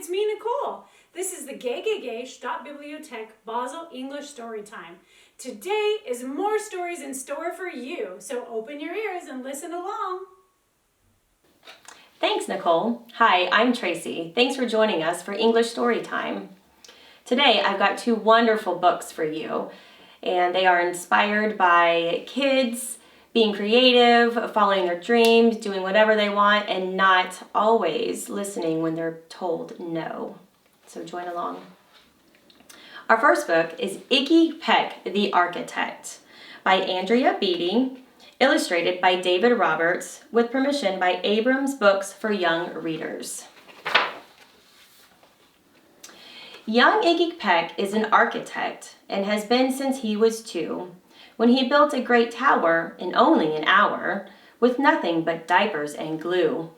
it's me, Nicole. This is the GGG Stadtbibliothek Basel English story time. Today is more stories in store for you, so open your ears and listen along. Thanks, Nicole. Hi, I'm Tracy. Thanks for joining us for English Story Time. Today, I've got two wonderful books for you, and they are inspired by kids being creative, following their dreams, doing whatever they want, and not always listening when they're told no. So join along. Our first book is Iggy, Peck, the Architect by Andrea Beaty, illustrated by David Roberts, with permission by Abrams Books for young readers. Young Iggy Peck is an architect and has been since he was 2, when he built a great tower in only an hour with nothing but diapers and glue.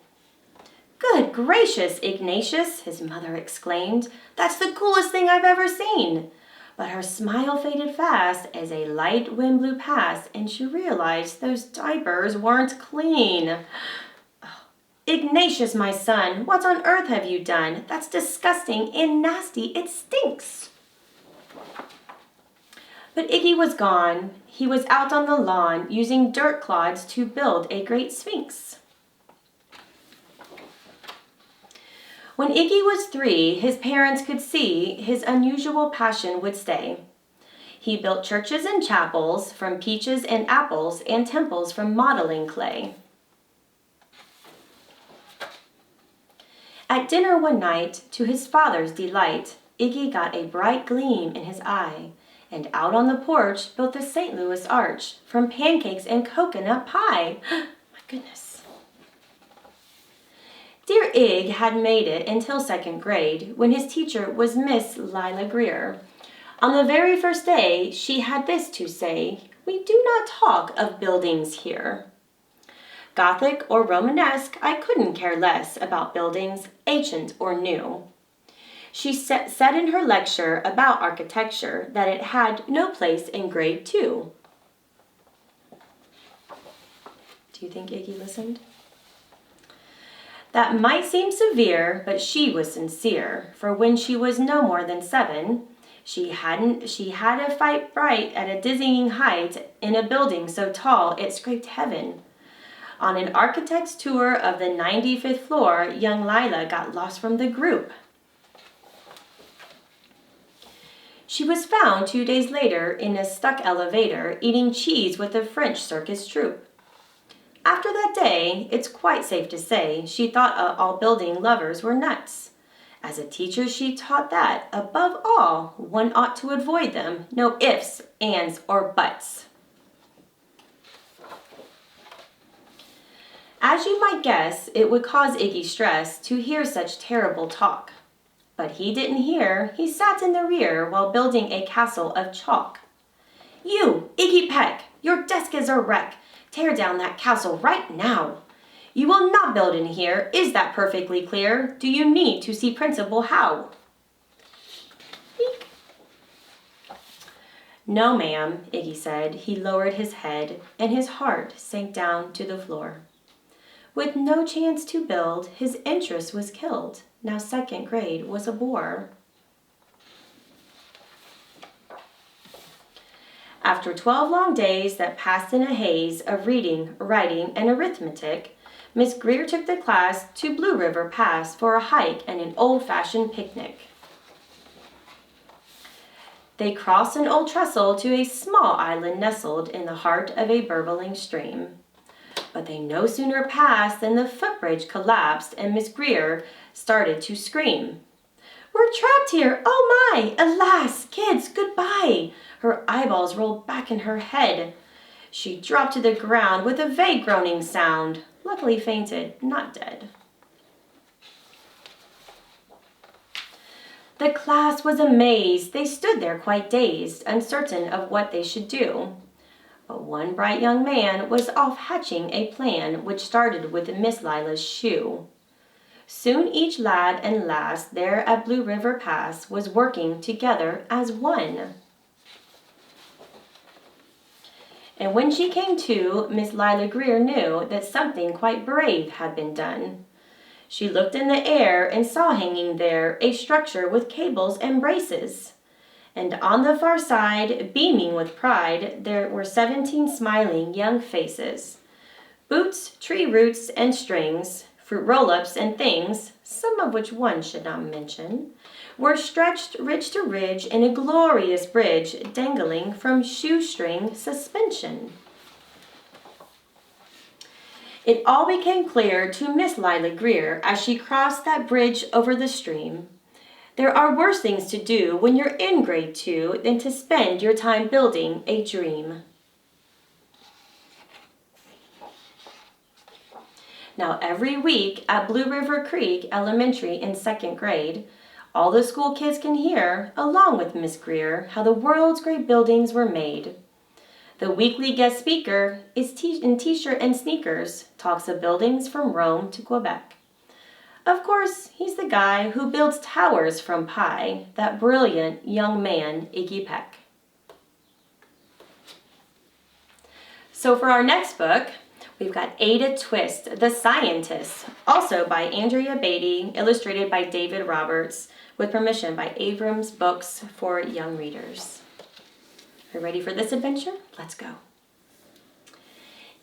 "Good gracious, Ignatius," his mother exclaimed. "That's the coolest thing I've ever seen." But her smile faded fast as a light wind blew past and she realized those diapers weren't clean. "Ignatius, my son, what on earth have you done? That's disgusting and nasty. It stinks." But Iggy was gone. He was out on the lawn using dirt clods to build a great sphinx. When Iggy was 3, his parents could see his unusual passion would stay. He built churches and chapels from peaches and apples and temples from modeling clay. At dinner one night, to his father's delight, Iggy got a bright gleam in his eye, and out on the porch built the St. Louis Arch from pancakes and coconut pie. My goodness. Dear Ig had made it until 2nd grade, when his teacher was Miss Lila Greer. On the very first day, she had this to say: "We do not talk of buildings here." Gothic or Romanesque, I couldn't care less about buildings, ancient or new. She said in her lecture about architecture that it had no place in grade 2. Do you think Iggy listened? That might seem severe, but she was sincere, for when she was no more than 7, she had a fight bright at a dizzying height in a building so tall it scraped heaven. On an architect's tour of the 95th floor, young Lila got lost from the group. She was found 2 days later in a stuck elevator eating cheese with a French circus troupe. After that day, it's quite safe to say, she thought all building lovers were nuts. As a teacher, she taught that, above all, one ought to avoid them, no ifs, ands, or buts. As you might guess, it would cause Iggy stress to hear such terrible talk. But he didn't hear. He sat in the rear while building a castle of chalk. "You, Iggy Peck, your desk is a wreck. Tear down that castle right now. You will not build in here. Is that perfectly clear? Do you need to see Principal Howe?" Eek. "No, ma'am," Iggy said. He lowered his head, and his heart sank down to the floor. With no chance to build, his interest was killed. Now 2nd grade was a bore. After 12 long days that passed in a haze of reading, writing, and arithmetic, Miss Greer took the class to Blue River Pass for a hike and an old-fashioned picnic. They crossed an old trestle to a small island nestled in the heart of a burbling stream. But they no sooner passed than the footbridge collapsed and Miss Greer started to scream. "We're trapped here! Oh my! Alas! Kids, goodbye!" Her eyeballs rolled back in her head. She dropped to the ground with a vague groaning sound. Luckily fainted, not dead. The class was amazed. They stood there quite dazed, uncertain of what they should do. But one bright young man was off hatching a plan which started with Miss Lila's shoe. Soon each lad and lass there at Blue River Pass was working together as one. And when she came to, Miss Lila Greer knew that something quite brave had been done. She looked in the air and saw hanging there a structure with cables and braces. And on the far side, beaming with pride, there were 17 smiling young faces. Boots, tree roots, and strings, fruit roll-ups and things, some of which one should not mention, were stretched ridge to ridge in a glorious bridge dangling from shoestring suspension. It all became clear to Miss Lila Greer as she crossed that bridge over the stream. There are worse things to do when you're in grade 2 than to spend your time building a dream. Now every week at Blue River Creek Elementary in 2nd grade, all the school kids can hear, along with Miss Greer, how the world's great buildings were made. The weekly guest speaker is in t-shirt and sneakers, talks of buildings from Rome to Quebec. Of course, he's the guy who builds towers from pie, that brilliant young man, Iggy Peck. So for our next book, we've got Ada Twist, the Scientist, also by Andrea Beaty, illustrated by David Roberts, with permission by Abrams Books for young readers. Are you ready for this adventure? Let's go.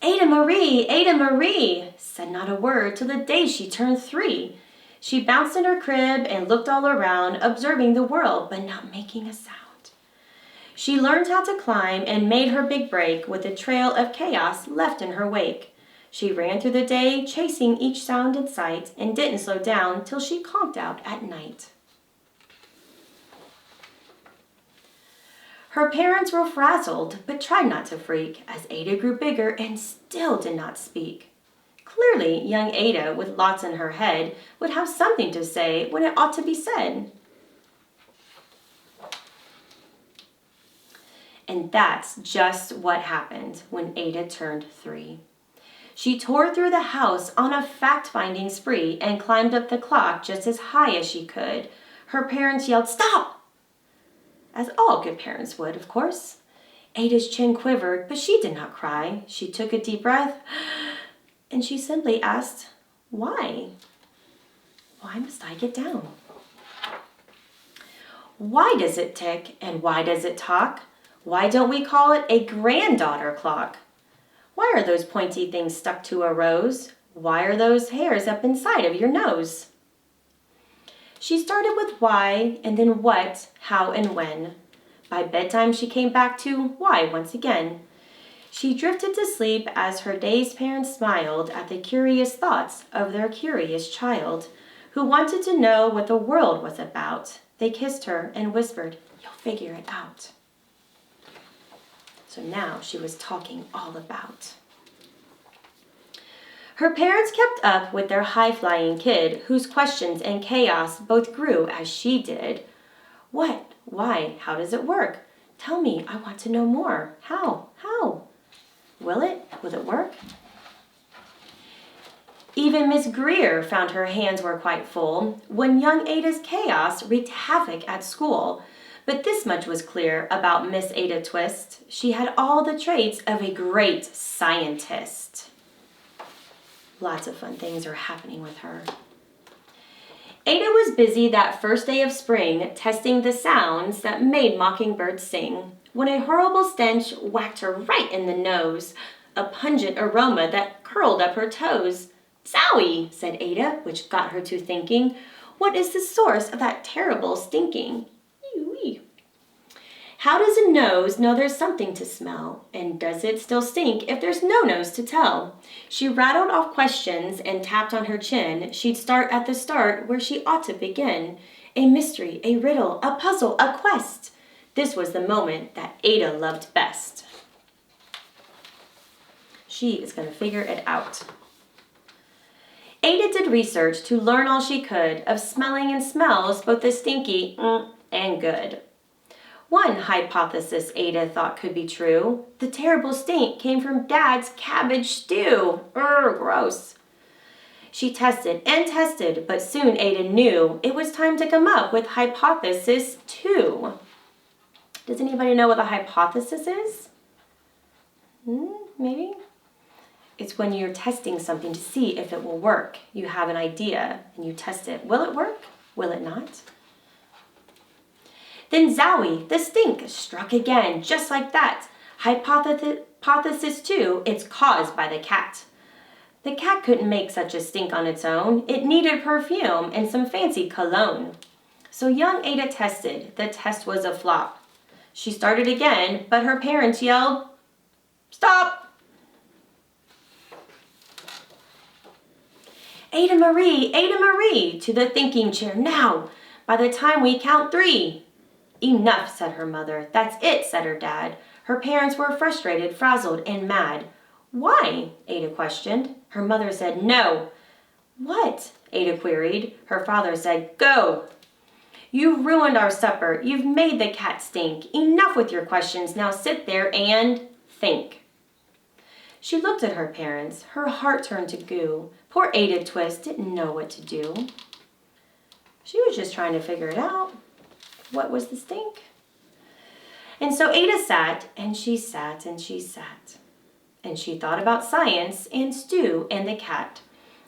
Ada Marie, said not a word till the day she turned 3. She bounced in her crib and looked all around, observing the world, but not making a sound. She learned how to climb and made her big break with a trail of chaos left in her wake. She ran through the day, chasing each sound in sight, and didn't slow down till she conked out at night. Her parents were frazzled, but tried not to freak, as Ada grew bigger and still did not speak. Clearly, young Ada, with lots in her head, would have something to say when it ought to be said. And that's just what happened when Ada turned 3. She tore through the house on a fact-finding spree and climbed up the clock just as high as she could. Her parents yelled, "Stop!" As all good parents would, of course. Ada's chin quivered, but she did not cry. She took a deep breath, and she simply asked, "Why? Why must I get down? Why does it tick, and why does it talk? Why don't we call it a granddaughter clock? Why are those pointy things stuck to a rose? Why are those hairs up inside of your nose?" She started with why, and then what, how, and when. By bedtime, she came back to why once again. She drifted to sleep as her dazed parents smiled at the curious thoughts of their curious child, who wanted to know what the world was about. They kissed her and whispered, "You'll figure it out." So now she was talking all about. Her parents kept up with their high-flying kid, whose questions and chaos both grew as she did. What? Why? How does it work? Tell me, I want to know more. How? How? Will it? Will it work? Even Miss Greer found her hands were quite full when young Ada's chaos wreaked havoc at school. But this much was clear about Miss Ada Twist. She had all the traits of a great scientist. Lots of fun things are happening with her. Ada was busy that first day of spring testing the sounds that made mockingbirds sing when a horrible stench whacked her right in the nose, a pungent aroma that curled up her toes. "Zowie," said Ada, which got her to thinking, "what is the source of that terrible stinking?" Ew-wee. How does a nose know there's something to smell? And does it still stink if there's no nose to tell? She rattled off questions and tapped on her chin. She'd start at the start where she ought to begin. A mystery, a riddle, a puzzle, a quest. This was the moment that Ada loved best. She is going to figure it out. Ada did research to learn all she could of smelling and smells, both the stinky and good. One hypothesis Ada thought could be true. The terrible stink came from Dad's cabbage stew. Gross. She tested and tested, but soon Ada knew it was time to come up with hypothesis 2. Does anybody know what a hypothesis is? Maybe? It's when you're testing something to see if it will work. You have an idea and you test it. Will it work? Will it not? Then Zowie, the stink, struck again, just like that. Hypothesis 2, it's caused by the cat. The cat couldn't make such a stink on its own. It needed perfume and some fancy cologne. So young Ada tested. The test was a flop. She started again, but her parents yelled, "Stop!" Ada Marie, to the thinking chair now. By the time we count 3. Enough, said her mother. That's it, said her dad. Her parents were frustrated, frazzled, and mad. Why? Ada questioned. Her mother said, no. What? Ada queried. Her father said, go. You ruined our supper. You've made the cat stink. Enough with your questions. Now sit there and think. She looked at her parents. Her heart turned to goo. Poor Ada Twist didn't know what to do. She was just trying to figure it out. What was the stink? And so Ada sat, and she sat, and she sat. And she thought about science and Stu and the cat,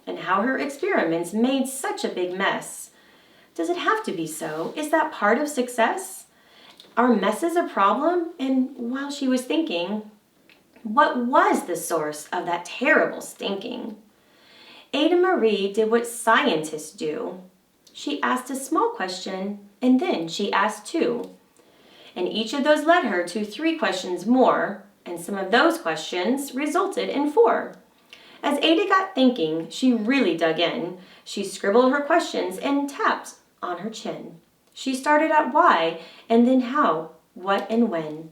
and how her experiments made such a big mess. Does it have to be so? Is that part of success? Are messes a problem? And while she was thinking, what was the source of that terrible stinking? Ada Marie did what scientists do. She asked a small question, and then she asked 2. And each of those led her to 3 questions more, and some of those questions resulted in 4. As Ada got thinking, she really dug in. She scribbled her questions and tapped on her chin. She started at why, and then how, what, and when.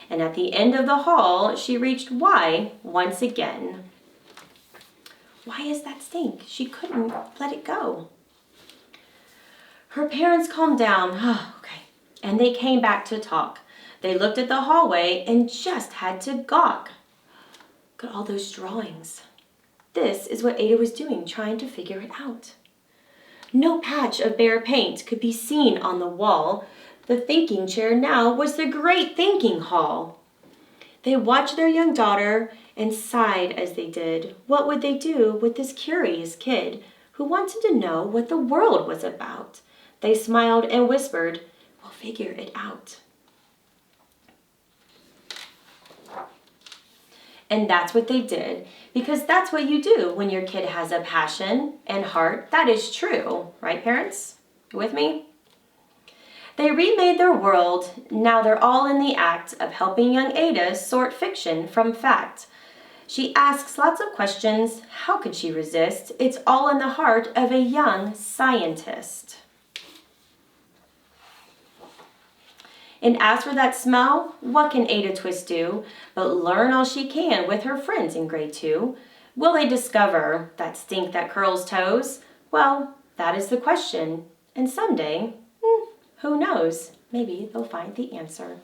And at the end of the hall, she reached why once again. Why is that stink? She couldn't let it go. Her parents calmed down. Oh, okay. And they came back to talk. They looked at the hallway and just had to gawk. Look at all those drawings. This is what Ada was doing, trying to figure it out. No patch of bare paint could be seen on the wall. The thinking chair now was the great thinking hall. They watched their young daughter and sighed as they did. What would they do with this curious kid who wanted to know what the world was about? They smiled and whispered, we'll figure it out. And that's what they did, because that's what you do when your kid has a passion and heart. That is true, right, parents? You with me? They remade their world. Now they're all in the act of helping young Ada sort fiction from fact. She asks lots of questions. How could she resist? It's all in the heart of a young scientist. And as for that smell, what can Ada Twist do but learn all she can with her friends in grade 2? Will they discover that stink that curls toes? Well, that is the question. And someday, who knows? Maybe they'll find the answer.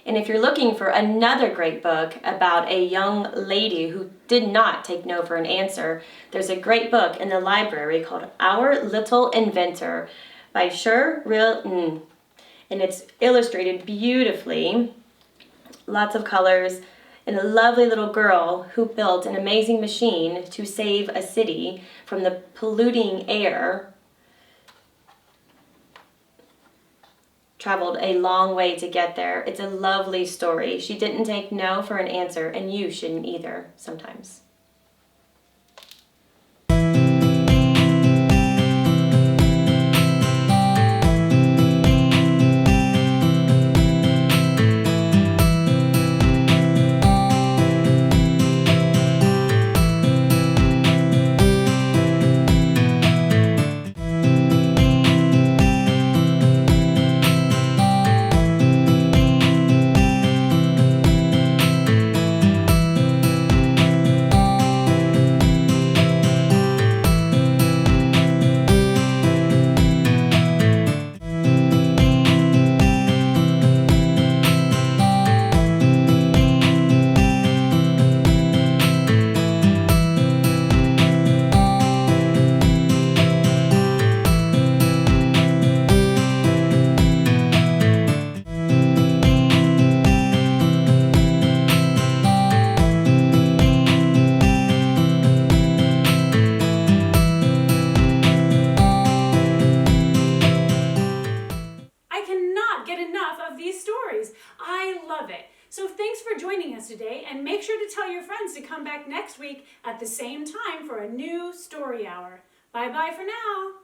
And if you're looking for another great book about a young lady who did not take no for an answer, there's a great book in the library called Our Little Inventor by Real, and it's illustrated beautifully, lots of colors, and a lovely little girl who built an amazing machine to save a city from the polluting air. Traveled a long way to get there. It's a lovely story. She didn't take no for an answer, and you shouldn't either sometimes. love it. So thanks for joining us today, and make sure to tell your friends to come back next week at the same time for a new story hour. Bye-bye for now.